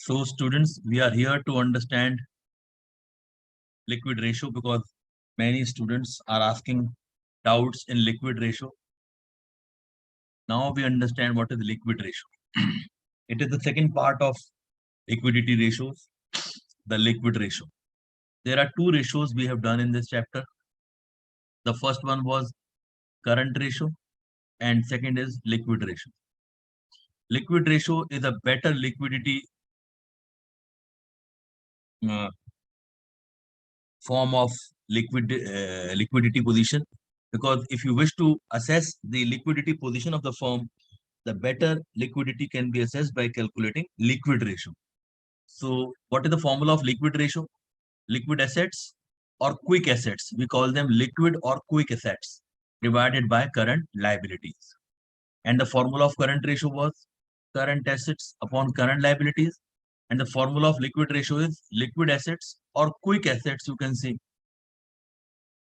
So students, we are here to understand liquid ratio because many students are asking doubts in liquid ratio. Now we understand what is liquid ratio. It is the second part of liquidity ratios, the liquid ratio. There are two ratios we have done in this chapter. The first one was current ratio and second is liquid ratio. Liquid ratio is a better liquidity uh, form of liquidity position, because if you wish to assess the liquidity position of the firm, the better liquidity can be assessed by calculating liquid ratio. So what is the formula of liquid ratio? Liquid assets or quick assets, we call them liquid or quick assets, divided by current liabilities. And the formula of current ratio was current assets upon current liabilities. And the formula of liquid ratio is liquid assets or quick assets, you can say,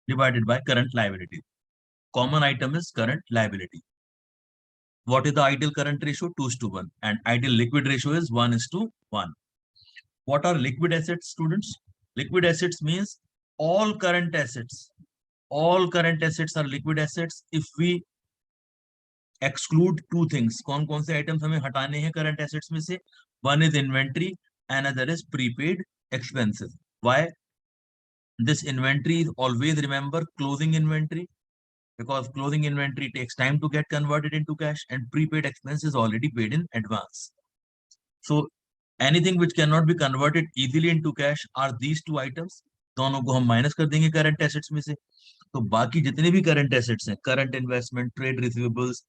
divided by current liability. Common item is current liability. What is the ideal current ratio? 2:1. And ideal liquid ratio is 1:1. What are liquid assets, students? Liquid assets means all current assets. All current assets are liquid assets if we exclude two things. कौन से items हमें हटाने हैं current assets में से? One is inventory, another is prepaid expenses. Why? This inventory is always, remember, closing inventory, because closing inventory takes time to get converted into cash and prepaid expense is already paid in advance. So anything which cannot be converted easily into cash are these two items. दोनों को हम minus कर देंगे current assets में से. तो बाकी जितने भी करंट एसेट्स हैं, current investment, trade receivables,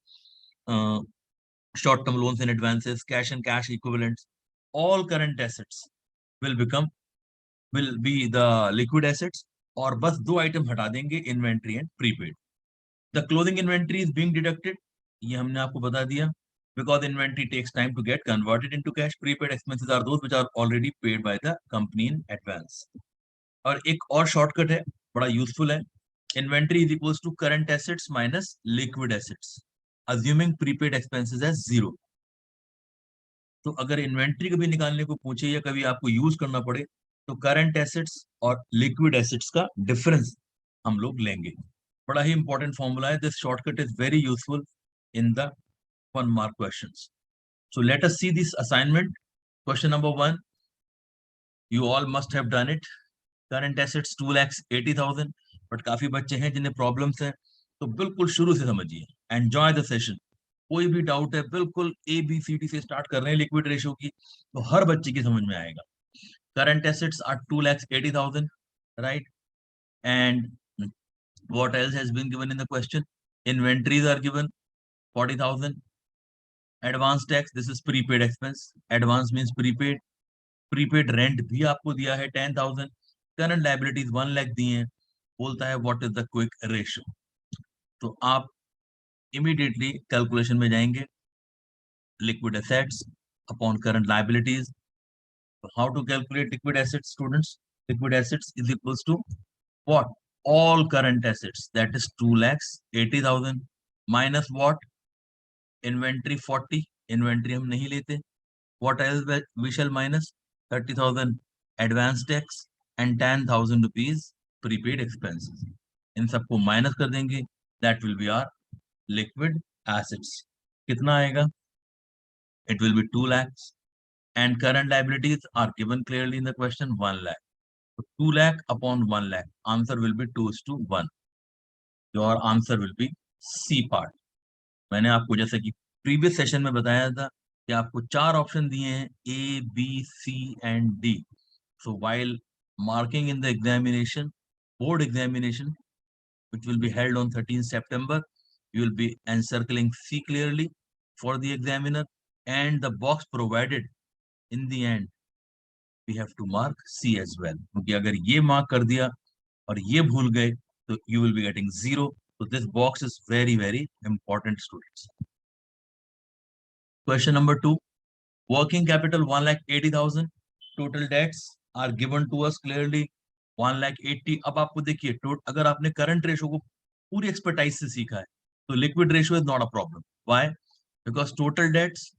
short term loans and advances, cash and cash equivalents, all current assets will be the liquid assets. और बस दो आइटम हटा देंगे, inventory and prepaid. The closing inventory is being deducted. ये हमने आपको बता दिया. Because inventory takes time to get converted into cash. Prepaid expenses are those which are already paid by the company in advance. और एक और shortcut है, बड़ा useful है. Inventory is equals to current assets minus liquid assets, assuming prepaid expenses as 0. तो अगर inventory कभी निकालने को पूछे या कभी आपको यूज करना पड़े, तो करंट एसेट्स और लिक्विड एसेट्स का डिफरेंस हम लोग लेंगे. बड़ा ही इंपॉर्टेंट फॉर्मूला है. This shortcut is very useful in the 1 mark questions. So let us see this assignment. Question number 1. You all must have done it. Current assets 2,80,000. But काफी बच्चे हैं जिन्हें प्रॉब्लम्स हैं, तो बिल्कुल शुरू से समझिए. Enjoy the session. कोई भी डाउट है, बिल्कुल ABCD से स्टार्ट कर रहे हैं लिक्विड रेशियो की, तो हर बच्चे की समझ में आएगा. Current assets are 2,80,000, right? And what else has been given in the question? Inventories are given 40,000. Advance tax, this is prepaid expense. Advance means prepaid. Prepaid rent भी आपको दिया है 10,000. Current liabilities 1 lakh दिए हैं. बोलता है what is the quick ratio. तो आप immediately calculation में जाएंगे. Liquid assets upon current liabilities. So how to calculate liquid assets, students? Liquid assets is equals to what? All current assets, that is 2,80,000 minus what? Inventory 40. Inventory हम नहीं लेते. What else we shall minus? 30,000 advance tax and 10,000 rupees prepaid expenses. इन सबको minus कर देंगे. That will be our liquid assets. कितना आएगा? It will be 2 lakhs. And current liabilities are given clearly in the question, 1 lakh. So 2 lakh upon 1 lakh. Answer will be 2:1. Your answer will be C part. मैंने आपको जैसे कि previous session में बताया था कि आपको 4 ऑप्शन दिए हैं, A, B, C and D. So while marking in the examination, board examination, which will be held on 13th September, you will be encircling C clearly for the examiner, and the box provided in the end we have to mark C as well. क्योंकि अगर ये mark कर दिया और ये भूल गए तो you will be getting 0. So this box is very, very important, students. Question number 2. Working capital 1,80,000. Total debts are given to us clearly 1,80,000. अब आपको देखिए, अगर आपने करंट रेशियो को पूरी एक्सपर्टाइज से सीखा है तो liquid ratio is not a problem. Why? Because total debts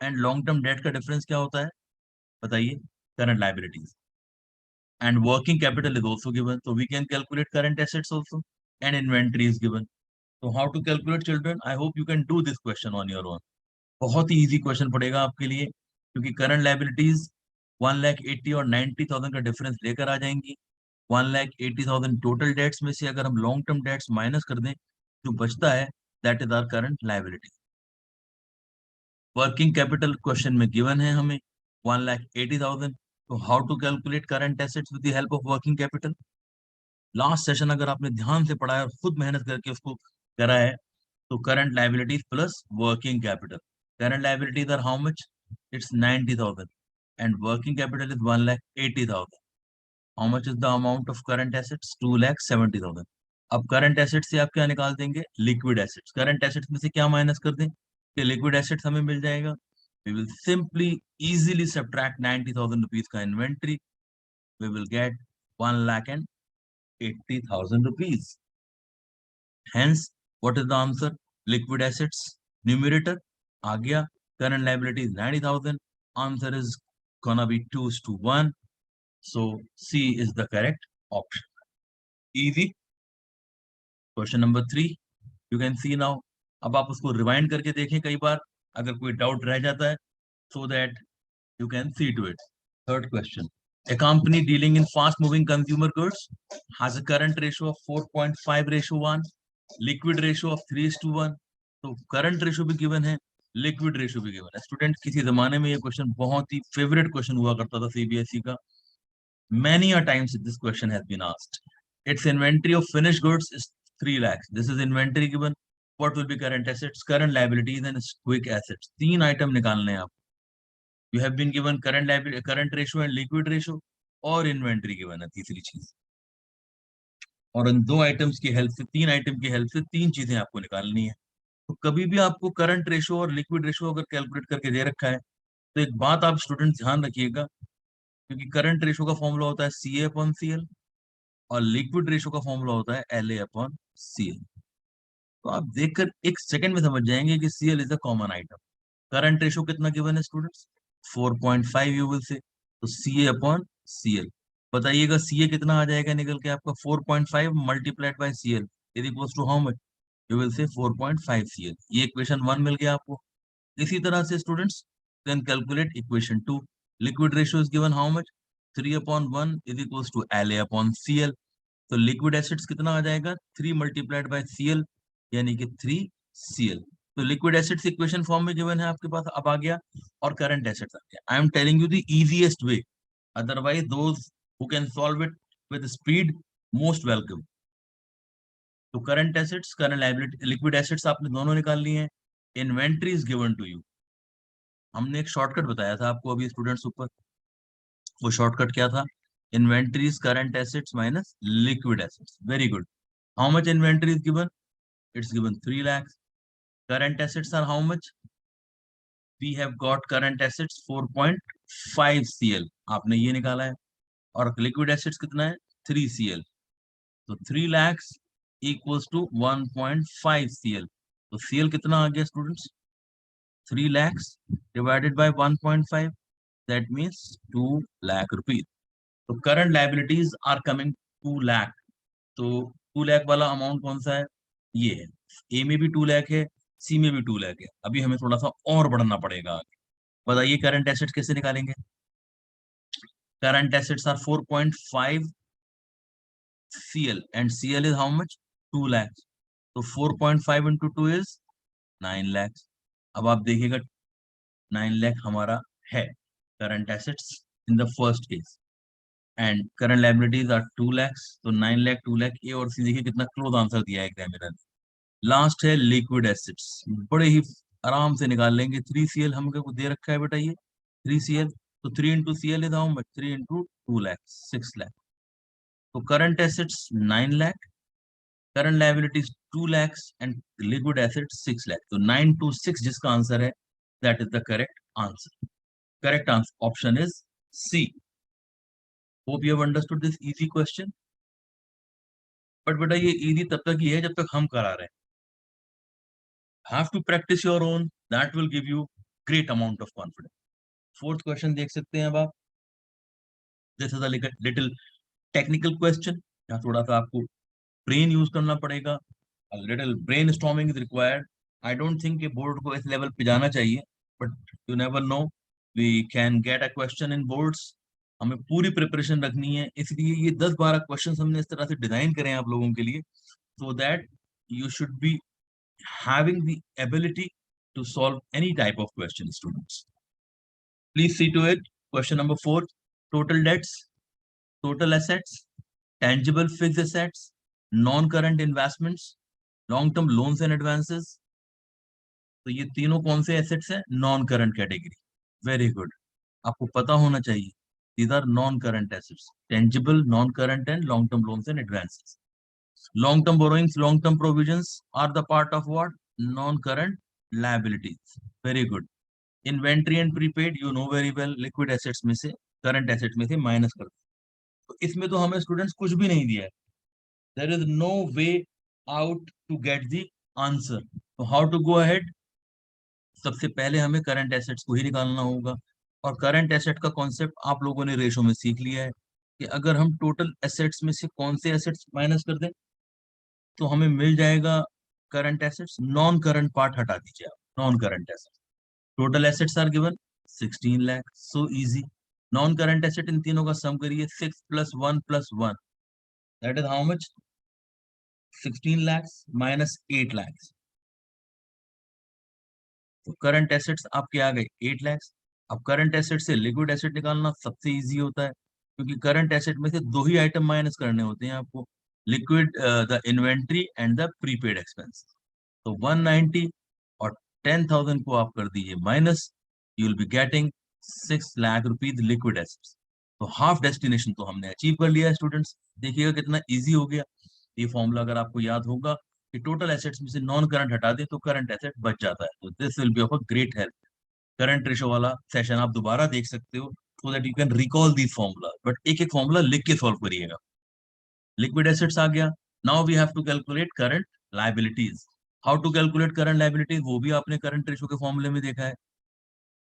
and long term debt का डिफरेंस क्या होता है? बताइए, current liabilities. And working capital is also given, so we can calculate current assets also, and inventory is given. So how to calculate, children? I hope you can do this question on your own. बहुत ही easy question पड़ेगा आपके लिए, क्योंकि current liabilities 1,80,000 और 90,000 का difference लेकर आ जाएंगी। 1,80,000 total debts में से अगर हम लॉन्ग टर्म डेट्स माइनस कर दें, जो बचता है that is our current liability. Working capital question में गिवन है हमें 1,80,000। तो how to calculate current assets with the help of working capital? Last session अगर आपने ध्यान से पढ़ा है और खुद मेहनत करके उसको करा है, तो current liabilities plus working capital, current liabilities are how much? It's 90,000 and working capital is 1,80,000. How much is the amount of current assets? 2,70,000. अब करंट एसेट्स से आप क्या निकाल देंगे? Liquid assets. करंट एसेट्स में से क्या माइनस कर दें कि लिक्विड एसेट्स हमें मिल जाएगा? We will simply easily subtract 90,000 rupees का inventory, we will get 1,80,000 rupees. Hence, what is the answer? Liquid assets numerator आ गया, current liability is 90,000. Answer is gonna be 2:1. So C is the correct option. Easy. Question number 3. You can see now. अब आप उसको rewind करके देखें कई बार, अगर कोई doubt रह जाता है, so that you can see to it. Third question. A company dealing in fast-moving consumer goods has a current ratio of 4.5:1, liquid ratio of 3:1. तो करंट रेशियो भी गिवन है, लिक्विड रेशियो भी गिवन है। Student, किसी जमाने में ये question बहुत ही फेवरेट क्वेश्चन हुआ करता था सीबीएसई का। Many a times this question has been asked. Its inventory of finished goods is 3 lakhs. This is inventory given. What will be current assets, current liabilities, and quick assets? तीन item निकालने हैं आप। You have been given current liability, current ratio and liquid ratio, और inventory given है तीसरी चीज। और इन दो आइटम्स की हेल्प से, तीन आइटम की हेल्प से तीन चीजें आपको निकालनी है। तो कभी भी आपको करंट रेशियो और लिक्विड रेशियो अगर कैलकुलेट करके दे रखा है, तो एक बात आप स्टूडेंट ध्यान रखिएगा, क्योंकि करंट रेशियो का फॉर्मूला होता है CA/CL और लिक्विड रेशियो का फॉर्मूला होता है LA/CL। तो आप देखकर एक सेकंड में समझ जाएंगे कि CL is a common item. Current ratio कितना गिवन है स्टूडेंट्स? 4.5 यू विल से, तो CA/CL। बताइएगा CA कितना आ जाएगा निकल के आपका? 4.5 multiplied by CL is equal to how much? You will say 4.5 CL। ये इक्वेशन 1 मिल गया आपको। इसी तरह से students can calculate equation 2। Liquid ratio is given how much? 3/1 is equal to LA/CL। तो लिक्विड एसिड्स कितना आ जाएगा? 3 मल्टीप्लाइड बाय CL, यानी कि 3CL। तो लिक्विड एसिड्स इक्वेशन फॉर्म में गिवन है आपके पास, अब आ गया। और करंट एसिड्स आ गया। I am telling you the easiest way, otherwise those who can solve it with speed, most welcome. तो current assets, current liability, liquid assets आपने दोनों निकाल लिए हैं। Inventory is given to you. हमने एक शॉर्टकट बताया था आपको अभी स्टूडेंट्स ऊपर, वो शॉर्टकट क्या था? Inventories current assets minus liquid assets. Very good. How much inventory is given? It's given 3 lakhs. Current assets are how much? We have got current assets 4.5 CL, आपने ये निकाला है। और लिक्विड एसेट्स कितना है? 3 CL। तो 3 lakhs इक्वल्स टू 1.5 CL। तो CL कितना आ गया students? 3 lakhs divided by 1.5, that means 2 lakh rupees. तो current liabilities are coming 2 lakh। तो 2 lakh वाला अमाउंट कौन सा है? ये है। ए में भी 2 lakh है, सी में भी 2 lakh है। अभी हमें थोड़ा सा और बढ़ना पड़ेगा आगे। बताइए करंट एसेट्स कैसे निकालेंगे? Current assets are 4.5 CL and CL is how much? 2 lakhs। तो 4.5 into 2 इज 9 lakhs। अब आप देखिएगा 9 lakh हमारा है current assets in the first case, and current liabilities are 2 lakhs। तो 9 lakh 2 lakh, ए और सी देखिए कितना क्लोज आंसर दिया है एग्जामिनर ने। लास्ट है लिक्विड एसिड्स, बड़े ही आराम से निकाल लेंगे। 3CL हमको दे रखा है बेटा, ये 3CL। तो 3 into CL is how much? 3 into 2 lakh, 6 lakh। तो current assets 9 lakh, current liabilities 2 lakhs and liquid assets 6 lakh। तो 926 जिसका आंसर है, that is the correct answer. Correct answer option is C. Hope you have understood this easy question. But बेटा ये easy तब तक ही है जब तक हम करा रहे हैं। Have to practice your own, that will give you great amount of confidence. Fourth question देख सकते हैं अब आप। This is a little technical question, यहाँ थोड़ा सा आपको ब्रेन यूज करना पड़ेगा, little brainstorming is required. I don't think कि बोर्ड को इस लेवल पे जाना चाहिए, but you never know, we can get a question in boards. हमें पूरी प्रिपरेशन रखनी है, इसलिए ये 10-12 क्वेश्चन हमने इस तरह से डिजाइन करे हैं आप लोगों के लिए, so that you should be having the ability to solve any type of question, students. Please see to it. Question number 4, total debts, total assets, tangible fixed assets, non-current investments, long-term loans and advances. तो ये तीनों कौन से assets हैं? Non current category. Very good, आपको पता होना चाहिए। These are non-current assets, tangible, non-current and long-term loans and advances. Long-term borrowings, long-term provisions are the part of what? Non-current liabilities. Very good. Inventory and prepaid, you know very well, liquid assets में से, current assets में से minus कर दो। तो इसमें तो हमें स्टूडेंट्स कुछ भी नहीं दिया है। There is no way out to get the answer. So how to go ahead? सबसे पहले हमें करंट एसेट्स को ही निकालना होगा, और करंट एसेट का कॉन्सेप्ट आप लोगों ने रेशो में सीख लिया है कि अगर हम टोटल एसेट्स में से कौन से एसेट्स माइनस कर दें तो हमें मिल जाएगा current assets. Non current part हटा दीजिए आप, non current assets. Total assets are given 16 lakh, so easy. Non current asset इन तीनों का सम करिए, 6 + 1 + 1, that is how much? 16 lakh minus 8 lakh. तो करंट एसेट्स आपके आ गए 8 लाख। अब करंट एसेट से लिक्विड एसेट निकालना सबसे इजी होता है, क्योंकि करंट एसेट में से दो ही आइटम माइनस करने होते हैं आपको, liquid, the inventory and the prepaid expense. तो 190 और 10,000 को आप कर दीजिए minus, you will be getting 6 lakh rupees liquid assets. तो हाफ डेस्टिनेशन तो हमने अचीव कर लिया है स्टूडेंट्स। देखिएगा कितना इजी हो गया ये फॉर्मूला। अगर आपको याद होगा कि टोटल एसेट्स में से नॉन करंट हटा दे तो करंट एसेट बच जाता है, तो this will be of a great help. Current ratio वाला सेशन आप दोबारा देख सकते हो, so that you can recall the formula, but एक एक फॉर्मूला लिख के सॉल्व करिएगा। लिक्विड एसेट्स आ गया, now we have to calculate current liabilities. How to calculate current liabilities, वो भी आपने करंट रेशो के फॉर्मूले में देखा है।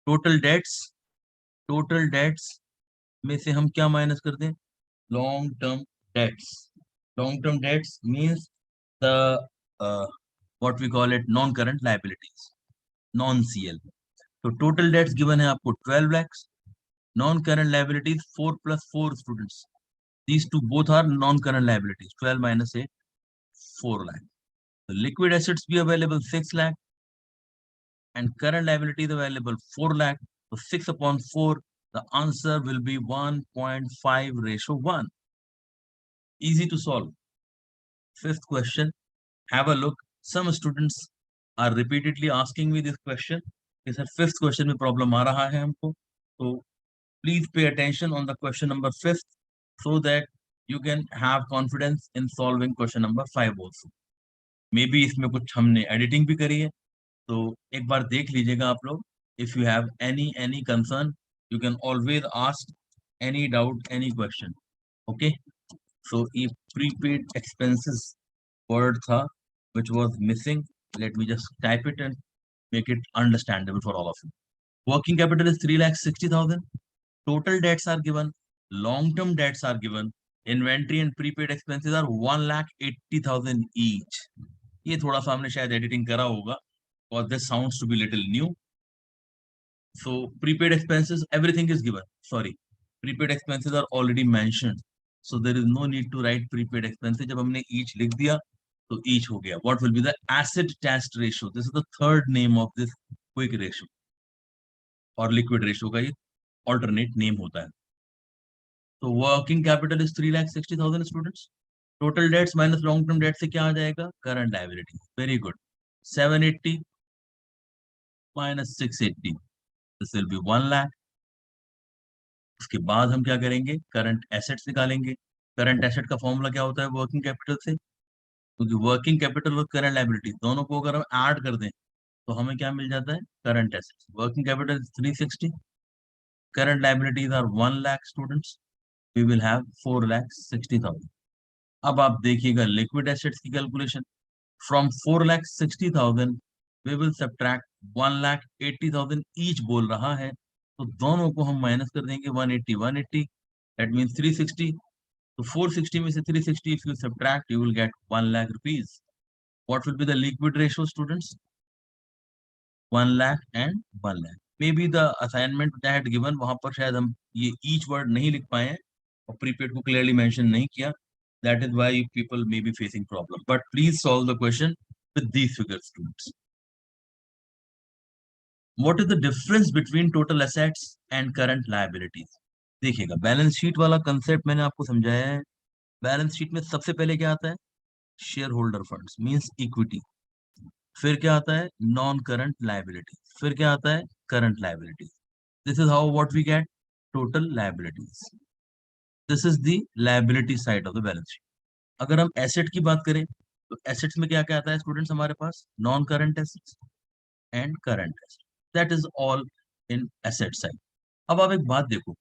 टोटल डेट्स, टोटल डेट्स में से हम क्या माइनस कर दें? Long term debts. Long term debts means the what we call it non current liabilities, non CL. तो टोटल डेट्स गिवन है आपको 12 lakhs, non current liabilities 4 + 4 students, these two both are non current liabilities, 12 - 8, 4 lakh. The liquid assets be available 6 lakh and current liabilities available 4 lakh, so 6 upon 4, the answer will be 1.5:1. Easy to solve. Fifth question, have a look. Some students are repeatedly asking me this question, कि sir fifth question में problem आ रहा है हमको, तो please pay attention on the question number 5th, so that you can have confidence in solving question number 5 also. May be इसमें कुछ हमने editing भी करी है, तो एक बार देख लीजिएगा आप लोग। If you have any concern, you can always ask any doubt, any question. Okay, so ये प्रीपेड एक्सपेंसेस वर्ड था which was missing. Let me just type it and make it understandable for all of you. Working capital is 3,60,000. Total debts are given. Long-term debts are given. Inventory and prepaid expenses are 1,80,000 each. ये थोड़ा सा हमने शायद editing करा होगा, और this sounds to be little new. So prepaid expenses, everything is given. Sorry, prepaid expenses are already mentioned. So there is no need to write prepaid expenses. जब हमने each लिख दिया तो each हो गया. What will be the asset test ratio? This is the third name of this quick ratio. और liquid ratio का ये alternate name होता है। तो working capital is 3,60,000 students. Total debts minus long term debt से क्या आ जाएगा? Current liability. Very good, 780 - 680, this will be 1 lakh. उसके बाद हम क्या करेंगे? करंट एसेट्स निकालेंगे। करंट एसेट का फॉर्मूला क्या होता है वर्किंग कैपिटल से? क्योंकि वर्किंग कैपिटल और करंट लायबिलिटी दोनों को अगर हम ऐड कर दें तो हमें क्या मिल जाता है? Current assets. Working capital 360, current liabilities are 1 lakh students, we will have 4,60,000। अब आप देखिएगा लिक्विड एसेट्स की calculation. From 4,60,000 we will subtract 1,80,000 each बोल रहा है, तो दोनों को हम माइनस कर देंगे 180 180, दैट मीन्स 360. तो 460 में से 360 if you subtract you will get 1 lakh rupees. What will be the liquid ratio, students? 1 lakh and 1 lakh. Maybe the assignment that I had given वहां पर शायद हम ये each word नहीं लिख पाए हैं और prepaid को clearly mention नहीं किया. That is why people may be facing problem. But please solve the question with these figures, students. What is the difference between total assets and current liabilities? देखिएगा, balance sheet वाला concept मैंने आपको समझाया है. Balance sheet में सबसे पहले क्या आता है? Share holder funds means equity. फिर क्या आता है? Non current liability. फिर क्या आता है? Current liability. This is how what we get total liabilities. This is the liability side of the balance sheet. अगर हम एसेट की बात करें तो एसेट्स में क्या क्या आता है स्टूडेंट्स हमारे पास? Non current assets and current assets. That is all in asset side. अब आप एक बात देखो,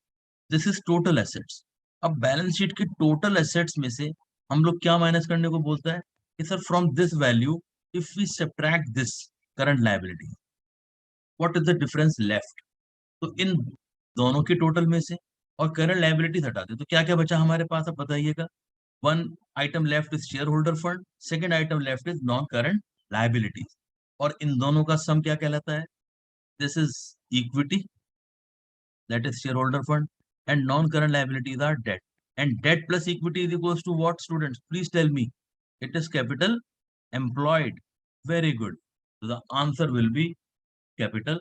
दिस इज टोटल एसेट्स. अब बैलेंस शीट की टोटल एसेट्स में से हम लोग क्या माइनस करने को बोलता है कि sir from this value if we subtract this current liability what is the difference left. तो इन दोनों की टोटल में से और करंट लायबिलिटीज हटा दे तो क्या क्या बचा हमारे पास, अब बताइएगा. One item left is share holder fund, second item left is non current liabilities. और इन दोनों का सम क्या कहलाता है? This is equity, that is shareholder fund, and non-current liabilities are debt. And debt plus equity is equals to what, students? Please tell me. It is capital employed. Very good. So the answer will be capital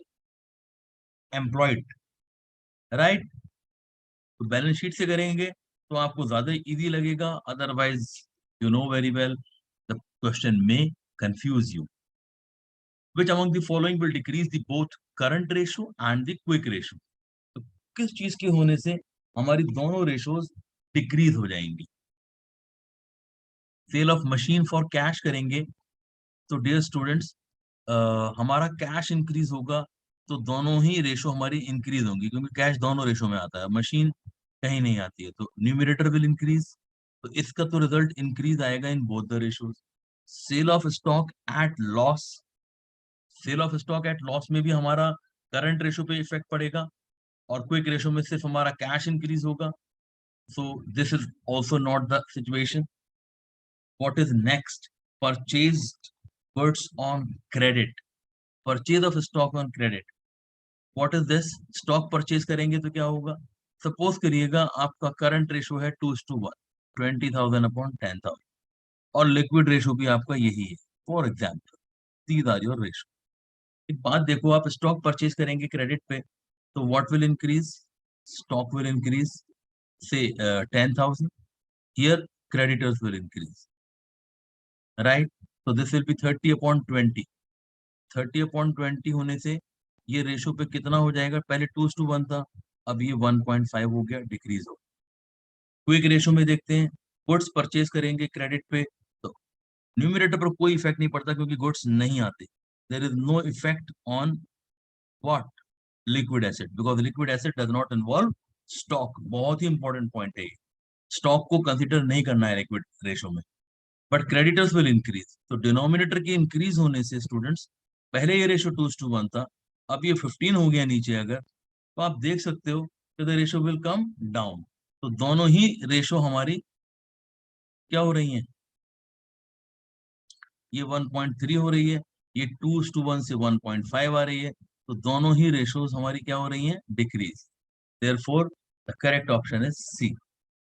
employed. Right? तो balance sheet से करेंगे तो आपको ज्यादा easy लगेगा. Otherwise you know very well the question may confuse you. Which among the following will decrease the both current ratio and the quick ratio? तो किस चीज के होने से हमारी दोनों रेशोज डिक्रीज हो जाएंगी? Sale of machine for cash करेंगे तो डियर स्टूडेंट्स हमारा कैश इंक्रीज होगा तो दोनों ही रेशो हमारी इंक्रीज होंगी क्योंकि कैश दोनों रेशो में आता है, मशीन कहीं नहीं आती है. तो न्यूमरेटर विल इंक्रीज, तो इसका तो रिजल्ट इंक्रीज आएगा in both the ratios. Sale of stock at loss, sale of stock at loss में भी हमारा करंट रेशो पे इफेक्ट पड़ेगा और क्विक रेशो में सिर्फ हमारा कैश इंक्रीज होगा. So this is also not the situation. What is next? Purchased goods on credit. Purchase of stock on credit. What is this? Stock purchase करेंगे तो क्या होगा? Suppose करिएगा आपका current ratio है 2:1, 20,000 upon 10,000 और liquid ratio भी आपका यही है. For example, these are your ratio. एक बात देखो, आप stock purchase करेंगे credit पे तो what will increase? Stock will increase, say 10,000. Here creditors will increase, right? So this will be 30 upon 20. 30 upon 20 होने से ये रेशो पे कितना हो जाएगा? पहले 2:1 था, अब ये 1.5 हो गया, डिक्रीज हो. क्विक रेशो में देखते हैं, गुड्स परचेज करेंगे क्रेडिट पे तो न्यूमरेटर पर कोई इफेक्ट नहीं पड़ता क्योंकि गुड्स नहीं आते. There is no effect on what? Liquid asset, because liquid asset does not involve stock. बहुत ही इंपॉर्टेंट पॉइंट है, स्टॉक को कंसिडर नहीं करना है लिक्विड रेशो में. बट क्रेडिटर्स विल इंक्रीज, तो डिनोमिनेटर के इंक्रीज होने से स्टूडेंट्स पहले ये रेशो 2:1 था, अब ये 15 हो गया नीचे अगर, तो आप देख सकते हो कि the ratio will come down. तो दोनों ही रेशो हमारी क्या हो रही हैं? ये 1.3 हो रही है, ये 2:1 से 1.5 आ रही है, तो दोनों ही रेशोज हमारी क्या हो रही हैं? Decrease. Therefore the correct option is C.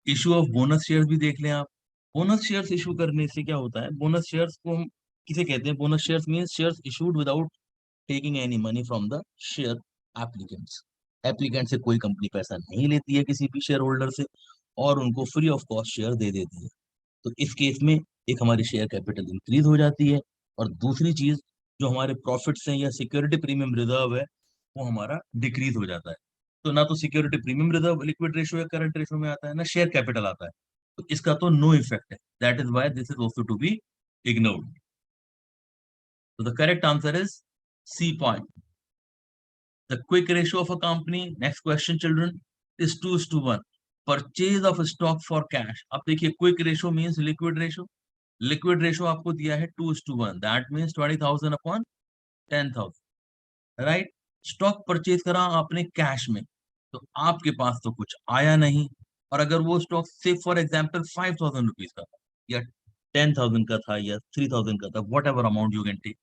Issue of bonus shares भी देख लें आप. बोनस शेयर्स इशू करने से क्या होता है? बोनस शेयर्स को हम किसे कहते हैं? Bonus shares means shares issued without taking any money from the share applicants. Applicant से कोई कंपनी पैसा नहीं लेती है किसी भी शेयर होल्डर से और उनको फ्री ऑफ कॉस्ट शेयर दे देती है. तो इस केस में एक हमारी शेयर कैपिटल इंक्रीज हो जाती है और दूसरी चीज जो हमारे प्रॉफिट्स हैं या सिक्योरिटी प्रीमियम रिजर्व है वो हमारा डिक्रीज हो जाता है. तो ना तो security premium reserve liquid ratio या करंट रेशो में आता है, ना शेयर कैपिटल आता है, तो इसका तो नो इफेक्ट है. That is why this is also to be ignored. So the correct answer is C point. The quick ratio of a company, next question children, is 2:1. Purchase of stock for cash. अब देखिए quick ratio means liquid ratio. Liquid ratio आपको दिया है 2:1. That means 20,000 upon 10,000. Right? Stock purchase करा आपने cash में, तो आपके पास तो कुछ आया नहीं, और अगर वो स्टॉक से फॉर एग्जाम्पल 5,000 रुपीज का था, या 10,000 का था, या 3,000 का था, whatever amount you can take,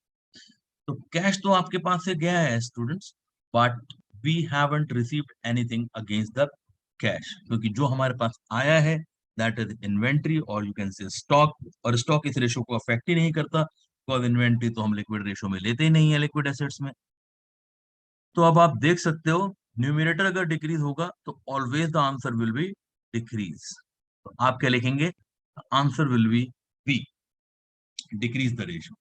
तो कैश तो आपके पास से गया है students, but we haven't received anything against the cash, क्योंकि जो हमारे पास आया है दैट इज इन्वेंट्री, और यू कैन से स्टॉक, और स्टॉक इस रेशो को अफेक्ट ही नहीं करता, बिकॉज इन्वेंट्री तो हम लिक्विड रेशो में लेते ही नहीं है लिक्विड एसेट्स में। तो अब आप देख सकते हो न्यूमिनेटर अगर डिक्रीज होगा तो always the answer will be decrease, तो आप क्या लिखेंगे, answer will be B, decrease the ratio.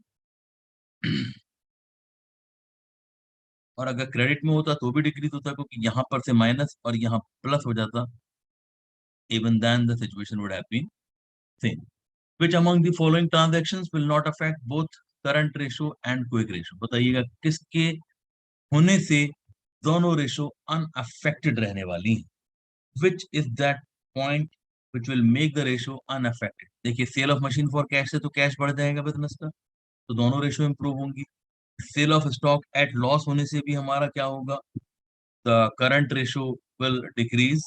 और अगर क्रेडिट में होता तो भी डिक्रीज होता, क्योंकि यहां पर से माइनस और यहाँ प्लस हो जाता, even then the situation would have been same. Which among the following transactions will not affect both current ratio and quick ratio? बताइएगा किसके होने से दोनों रेशो अनअफेक्टेड रहने वाली हैं? Which is that point which will make the ratio unaffected? देखिए sale of machine for cash से तो कैश बढ़ जाएगा बिजनेस का, तो दोनों रेशो इंप्रूव होंगी। Sale of stock at loss होने से भी हमारा क्या होगा, the current ratio will decrease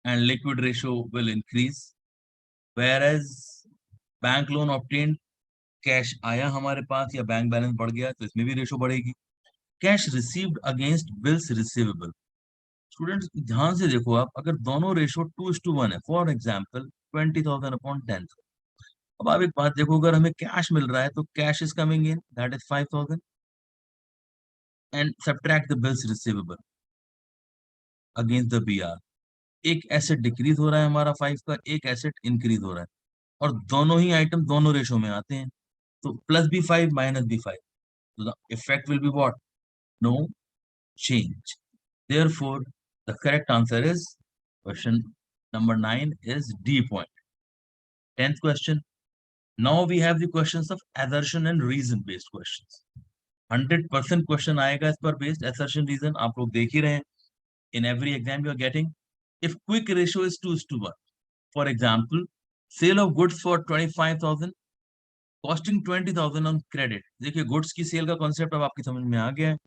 and liquid ratio will increase, whereas bank loan obtained, cash आया हमारे पास या बैंक बैलेंस बढ़ गया तो इसमें भी रेशो बढ़ेगी। Cash received against bills receivable, students ध्यान से देखो आप, अगर दोनों रेशो 2:1 है, फॉर एग्जांपल 20,000 अपॉन 10, अब आप एक बात देखो, अगर हमें कैश मिल रहा है तो cash is coming in that is 5,000 and subtract the bills receivable against the BR, एक एसेट डिक्रीज हो रहा है हमारा 5 का, एक एसेट इंक्रीज हो रहा है, और दोनों ही आइटम दोनों रेशो में आते हैं, तो प्लस बी 5 माइनस बी 5, तो the effect will be what, no change. Therefore, the correct answer is question number 9 is D point. 10th question. Now we have the questions of assertion and reason based questions. 100% question आएगा इस पर based assertion reason, आप लोग देख ही रहे हैं, in every exam you are getting. If quick ratio is 2:1, for example, sale of goods for 25,000, costing 20,000 on credit. देखिए goods की सेल का कॉन्सेप्ट अब आपकी समझ में आ गया है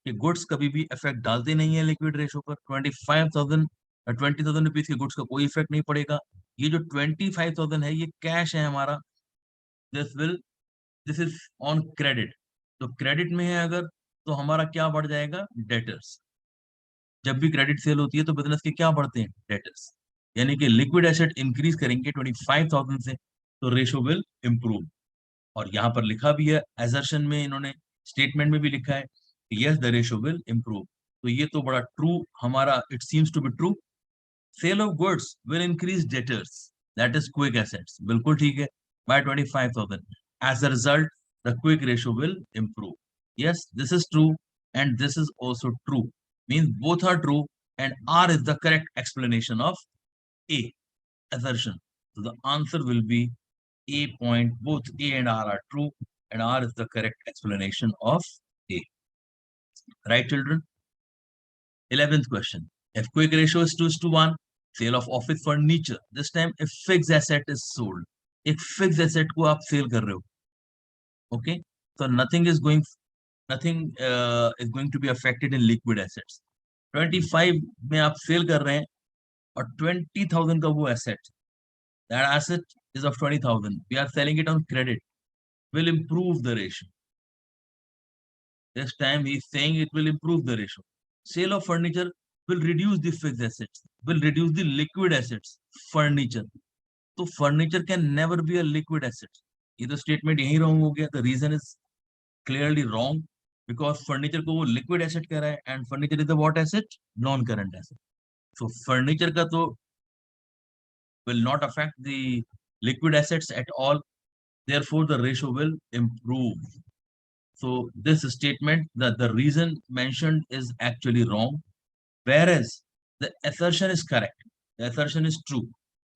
कि गुड्स कभी भी इफेक्ट डालते नहीं है लिक्विड रेशो पर। 25,000 20,000 रुपीज के गुड्स का कोई इफेक्ट नहीं पड़ेगा। ये जो 25,000 है ये कैश है हमारा, दिस इज ऑन क्रेडिट, तो क्रेडिट में है अगर, तो हमारा क्या बढ़ जाएगा, डेटर्स। जब भी क्रेडिट सेल होती है तो बिजनेस के क्या बढ़ते हैं, डेटर्स, यानी कि लिक्विड एसेट इंक्रीज करेंगे 25,000 से, तो रेशो विल इंप्रूव। और यहाँ पर लिखा भी है एजर्शन में, इन्होंने स्टेटमेंट में भी लिखा है yes the ratio will improve, तो ये तो बड़ा ट्रू हमारा, it seems to be true. Sale of goods will increase debtors, that is quick assets, बिल्कुल ठीक है, by 25,000, as a result the quick ratio will improve, yes this is true and this is also true, means both are true and R is the correct explanation of A assertion. So the answer will be A point. Both A and R are true, and R is the correct explanation of A. Right, children? 11th question. If quick ratio is 2:1, sale of office furniture. This time, if fixed asset is sold, एक fixed asset को आप sale कर रहे हो, okay? So nothing is going to be affected in liquid assets. 25 में आप sale कर रहे हैं और 20,000 का वो asset, that asset is of 20,000. We are selling it on credit. Will improve the ratio. This time he is saying it will improve the ratio. Sale of furniture will reduce the fixed assets, will reduce the liquid assets. Furniture. So furniture can never be a liquid asset. ये तो statement यही wrong हो गया. The reason is clearly wrong because furniture को वो liquid asset कह रहा है and furniture is the what asset? Non-current asset. So furniture का तो will not affect the liquid assets at all. Therefore, the ratio will improve. So this statement that the reason mentioned is actually wrong, whereas the assertion is correct. The assertion is true,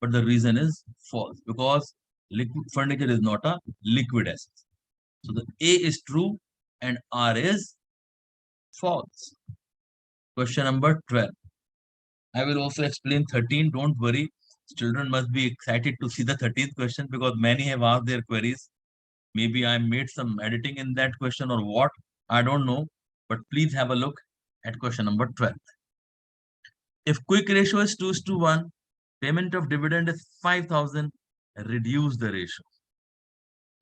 but the reason is false because liquid furniture is not a liquid asset. So the A is true and R is false. Question number 12. I will also explain 13. Don't worry. Children must be excited to see the 13th question because many have asked their queries. Maybe I made some editing in that question or what, I don't know, but please have a look. at question number 12. If quick ratio is 2:1, payment of dividend is 5,000, reduce the ratio.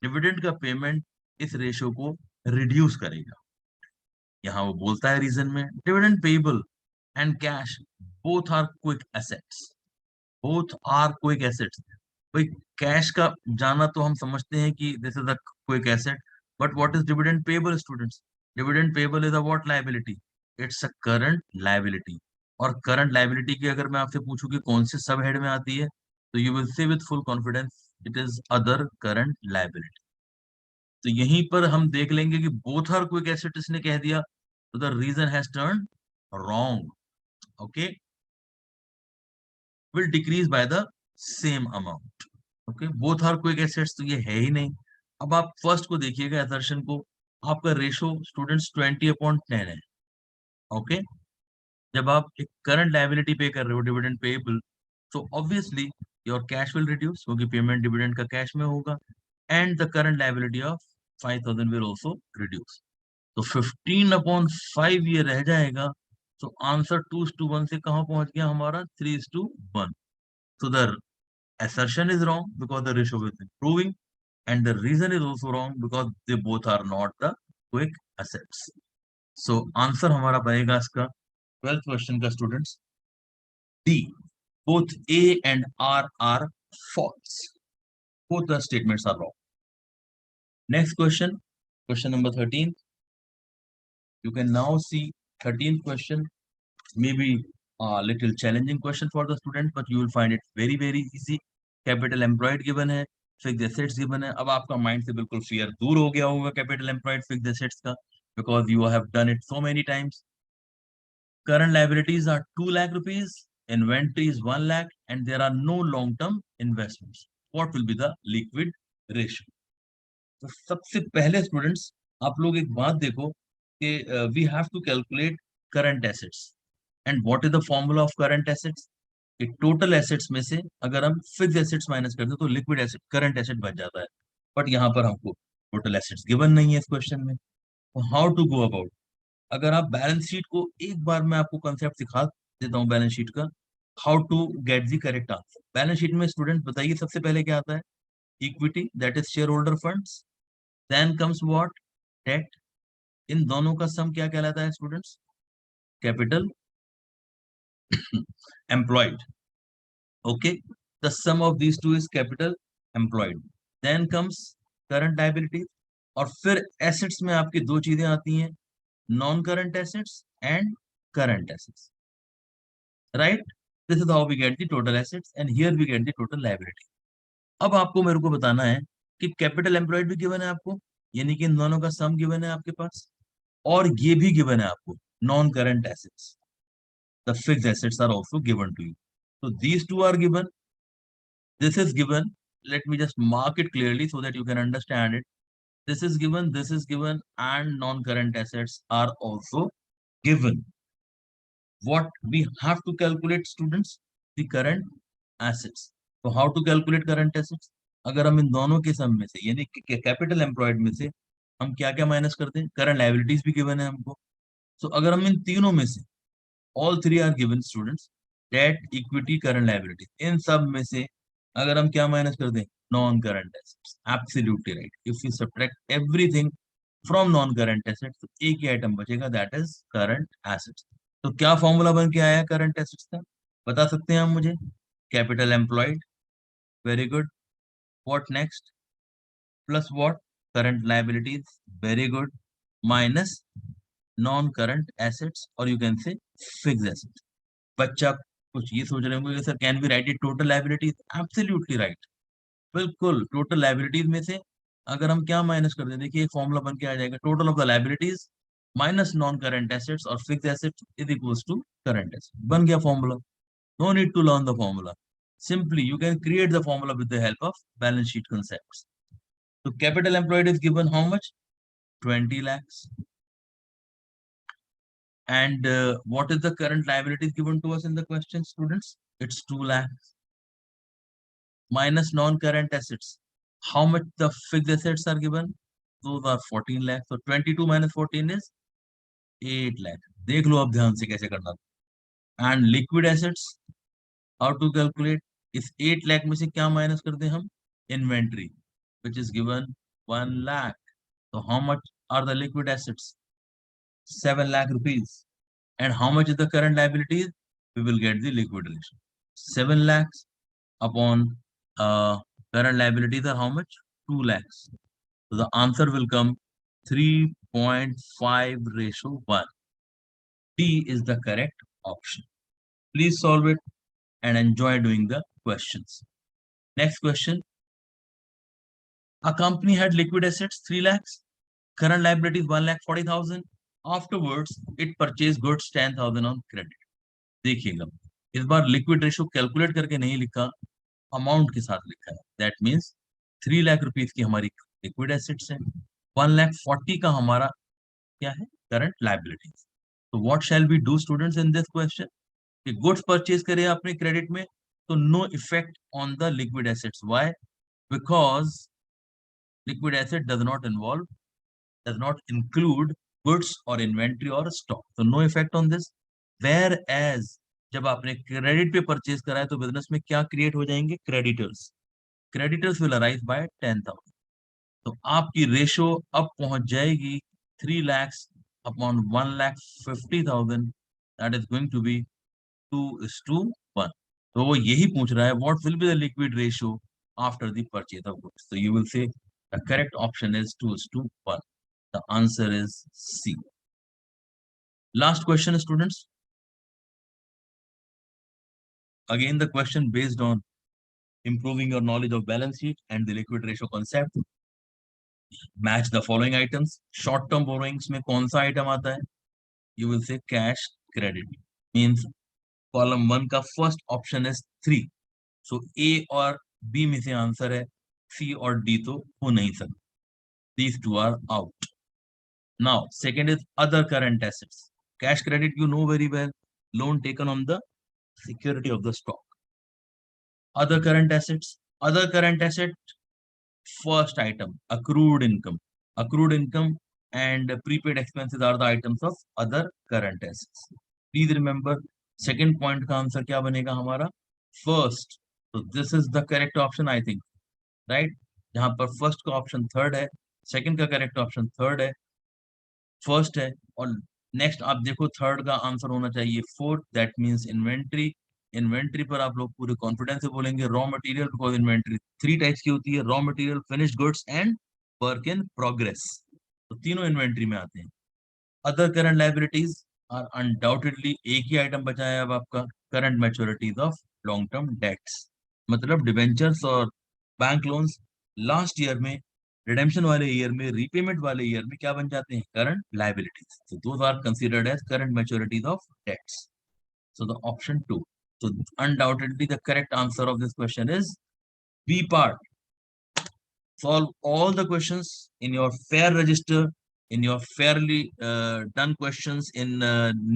Dividend का payment इस ratio को reduce करेगा. यहां वो बोलता है reason में, dividend payable and cash both are quick assets. Both are quick assets. भाई कैश का जाना तो हम समझते हैं कि this is a quick asset, but what is dividend payable students? Dividend payable is a what liability? It's a current liability. और current liability की अगर मैं आपसे पूछूं कि कौन से सब हेड में आती है, तो यू विल से with full confidence it is other current liability. तो यहीं पर हम देख लेंगे कि बोथ आर क्विक एसेट इसने कह दिया, तो the reason has turn wrong. Okay, will decrease by the same amount. Okay, both are quick assets तो ये है ही नहीं. अब आप फर्स्ट को देखिएगा, असर्शन को. आपका रेशो स्टूडेंट्स 20/10 है. ओके, जब आप एक करंट लायबिलिटी पे कर रहे हो, डिविडेंड पेएबल, तो obviously your cash will reduce, क्योंकि पेमेंट डिविडेंड का कैश में होगा, and the current liability of 5,000 will also reduce. तो 15/5 ये रह जाएगा. तो आंसर 2:1 से कहां पहुंच गया हमारा? 3:1. So the assertion is wrong because the ratio is improving, and the reason is also wrong because they both are not the quick assets. So answer हमारा बनेगा इसका 12th question का students D. Both A and R are false. Both the statements are wrong. Next question, question number 13. You can now see 13th question. Maybe a little challenging question for the student, but you will find it very very easy. Capital employed given है, fixed assets given है. अब आपका mind से बिल्कुल fear दूर हो गया होगा capital employed fixed assets का, because you have done it so many times. Current liabilities are 2 lakh rupees, inventory is 1 lakh, and there are no long term investments. What will be the liquid ratio? तो सबसे पहले students आप लोग एक बात देखो कि we have to calculate current assets. And what is the formula of current assets? कि टोटल एसेट्स में से अगर हम फिक्स एसेट्स माइनस कर दे तो लिक्विड एसेट करंट एसेट बच जाता है. बट यहाँ पर हमको टोटल एसेट्स गिवन नहीं है इस क्वेश्चन में. तो हाउ टू गो अबाउट? अगर आप बैलेंस शीट को एक बार मैं आपको कंसेप्ट सिखा देता हूँ बैलेंस शीट का, how to get the correct answer. Balance sheet में स्टूडेंट बताइए सबसे पहले क्या आता है? Equity, that is share holder funds. Then comes what? Debt. इन दोनों का सम क्या कहलाता है students? Capital employed. Okay, the sum of these two is capital employed. Then comes current liability. और फिर assets में आपकी दो चीजें आती हैं, non current assets and current assets, right? This is how we get the total assets and here we get the total liability. अब आपको मेरे को बताना है कि कैपिटल एम्प्लॉयड भी गिवन है आपको, यानी कि इन दोनों का सम गिवन है आपके पास, और ये भी गिवन है आपको non current assets. The fixed assets are also given to you. So these two are given. This is given. Let me just mark it clearly so that you can understand it. This is given, and non-current assets are also given. What we have to calculate, students? The current assets. So how to calculate current assets? अगर हम इन दोनों के सम में से यानी capital employed में से हम क्या क्या माइनस करते हैं? करंट लायबिलिटीज भी गिवन है हमको. सो अगर हम इन तीनों में से all three are given students, debt, equity, current liability, इन सब में से अगर हम क्या माइनस कर दें? Non current assets. Absolutely right. If you subtract everything from non current assets, तो एक ही आइटम बचेगा, दैट इज करंट एसेट्स. तो क्या फॉर्मूला बन के आया करंट एसेट्स का? बता सकते हैं आप मुझे? Capital employed, very good. What next? Plus what? Current liabilities, very good. Minus non current assets, और you can say fixed assets. बच्चा कुछ ये सोच रहे होंगे sir can we write it total liabilities? Absolutely right. बिल्कुल, टोटल लायबिलिटीज में से अगर हम क्या माइनस कर दें, देखिए एक फॉर्मूला बन के आ जाएगा, total of the liabilities minus non current assets और fixed assets is equals to current assets. बन गया formula. No need to learn the formula. Simply you can create the formula with the help of balance sheet concepts. तो capital employed is given how much? 20 lakhs. And what is the current liabilities given to us in the question, students? It's 2 lakhs. Minus non-current assets. How much the fixed assets are given? Those are 14 lakhs. So 22 minus 14 is 8 lakhs. देख लो अब ध्यान से कैसे करना। And liquid assets, how to calculate, इस 8 लाख में से क्या माइनस कर दें हम, inventory which is given 1 lakh. तो how much are the liquid assets, 7 lakh rupees. And how much is the current liabilities? We will get the liquid ratio. 7 lakhs upon current liabilities are how much? 2 lakhs. So the answer will come 3.5:1. D is the correct option. Please solve it and enjoy doing the questions. Next question. A company had liquid assets 3 lakhs, current liabilities 1,40,000. Afterwards, it purchased goods 10,000 on credit. देखिएगा, इस बार liquid ratio calculate करके नहीं लिखा, amount के साथ लिखा है। That means 3 lakh rupees की हमारी लिक्विड एसेट्स है, 1,40,000 का हमारा क्या है, करंट लाइबिलिटीज। तो what shall we do students in this question, कि गुड्स परचेज करे आपने क्रेडिट में तो no effect on the liquid assets. Why? Because liquid asset does not include goods or inventory or stock, so no effect on this. Whereas जब आपने credit पे purchase करा है तो बिजनेस में क्या क्रिएट हो जाएंगे, क्रेडिटर्स विल अराइज बाय 10,000। तो आपकी रेशो अब पहुंच जाएगी 3 lakhs upon 1,50,000, that is going to be 2:1। तो वो यही पूछ रहा है, what will be the liquid ratio after the purchase of goods. तो you will say the correct option is 2:1. The answer is C. Last question, students. Again, the question based on improving your knowledge of balance sheet and the liquid ratio concept. Match the following items. Short-term borrowings में कौन सा item आता है? You will say cash credit. Means column 1 का first option is 3. So A और B में से answer है, C और D तो हो नहीं सकता. These two are out. Now, second is other current assets. Cash credit, you know very well, loan taken on the security of the stock. Other current asset, first item, accrued income. Accrued income and prepaid expenses are the items of other current assets. Please remember, second point का answer क्या बनेगा हमारा, first. So this is the correct option, I think, right? जहां पर first का option third है, second का correct option third है, फर्स्ट है, और नेक्स्ट आप देखो थर्ड का आंसर होना चाहिए fourth, that means inventory. Inventory पर आप लोग पूरे कॉन्फिडेंस से बोलेंगे raw material, because inventory 3 types की होती है, raw material, finished goods and work in progress. तो तीनों इन्वेंट्री में आते हैं। Other current liabilities are undoubtedly, एक ही आइटम बचा है अब आपका, current maturities of long term debts, मतलब डिबेंचर्स और बैंक लोन्स लास्ट ईयर में, रिडेम्पशन वाले ईयर में, रीपेमेंट वाले ईयर में क्या बन जाते हैं, current liabilities. So those are considered as current maturities of debts. So the option 2. So undoubtedly the correct answer of this question is B part. Solve all the questions in your fair register, in your fairly done questions in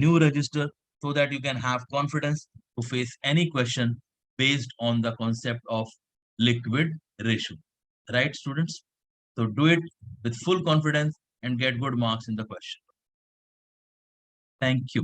new register, so that you can have confidence to face any question based on the concept of liquid ratio. Right, students? So do it with full confidence and get good marks in the question. Thank you.